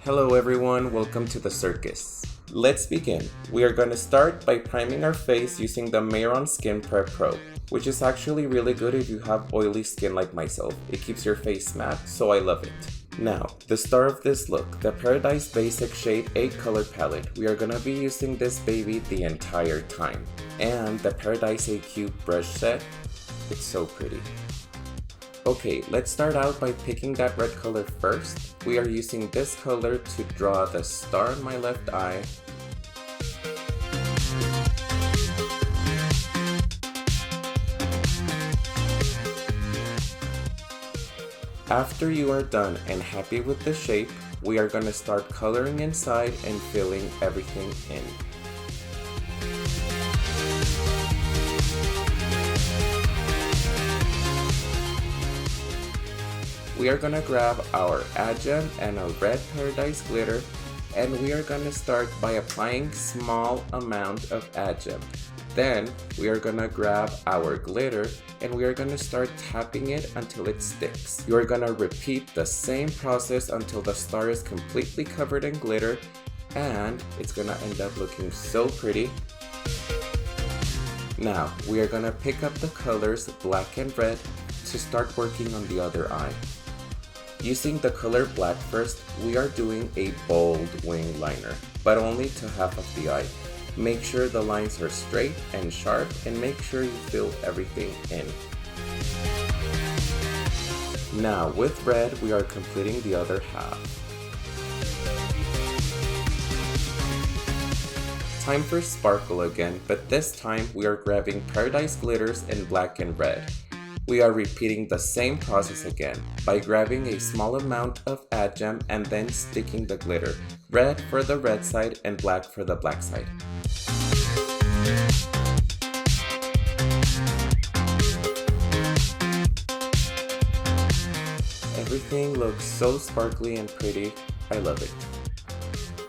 Hello everyone, welcome to the circus. Let's begin. We are going to start by priming our face using the Mehron Skin Prep Pro, which is actually really good if you have oily skin like myself. It keeps your face matte, so I love it. Now, the star of this look, the Paradise Basic Shade 8 color palette. We are going to be using this baby the entire time. And the Paradise AQ brush set, it's so pretty. Okay, let's start out by picking that red color first. We are using this color to draw the star in my left eye. After you are done and happy with the shape, we are going to start coloring inside and filling everything in. We are going to grab our Glam and a red Paradise glitter, and we are going to start by applying small amount of Glam. Then we are going to grab our glitter and we are going to start tapping it until it sticks. You are going to repeat the same process until the star is completely covered in glitter, and it's going to end up looking so pretty. Now we are going to pick up the colors black and red to start working on the other eye. Using the color black first, we are doing a bold wing liner, but only to half of the eye. Make sure the lines are straight and sharp, and make sure you fill everything in. Now with red, we are completing the other half. Time for sparkle again, but this time we are grabbing Paradise glitters in black and red. We are repeating the same process again by grabbing a small amount of Glam and then sticking the glitter, red for the red side and black for the black side. Everything looks so sparkly and pretty, I love it.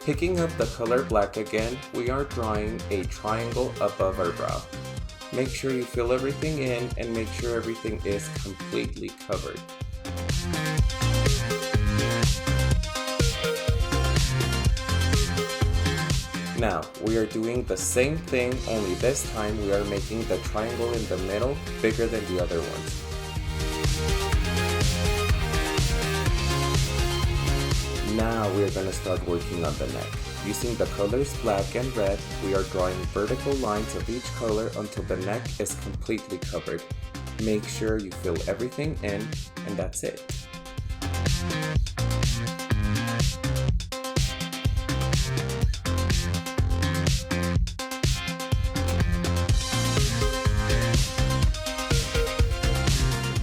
Picking up the color black again, we are drawing a triangle above our brow. Make sure you fill everything in and make sure everything is completely covered. Now, we are doing the same thing, only this time we are making the triangle in the middle bigger than the other ones. Now we are going to start working on the neck. Using the colors black and red, we are drawing vertical lines of each color until the neck is completely covered. Make sure you fill everything in, and that's it.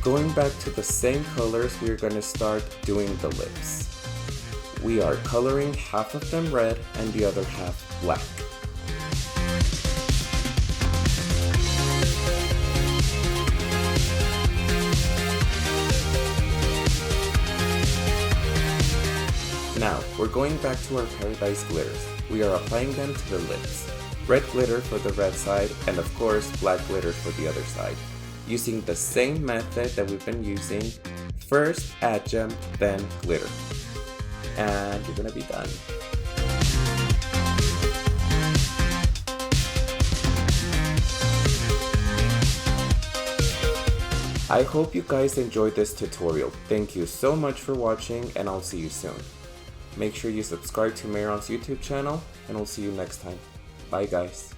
Going back to the same colors, we are going to start doing the lips. We are coloring half of them red and the other half black. Now, we're going back to our Paradise glitters. We are applying them to the lips. Red glitter for the red side, and of course black glitter for the other side. Using the same method that we've been using, first Glam, then glitter. And you're gonna be done. I hope you guys enjoyed this tutorial. Thank you so much for watching, and I'll see you soon. Make sure you subscribe to Mehron's YouTube channel, and we'll see you next time. Bye guys.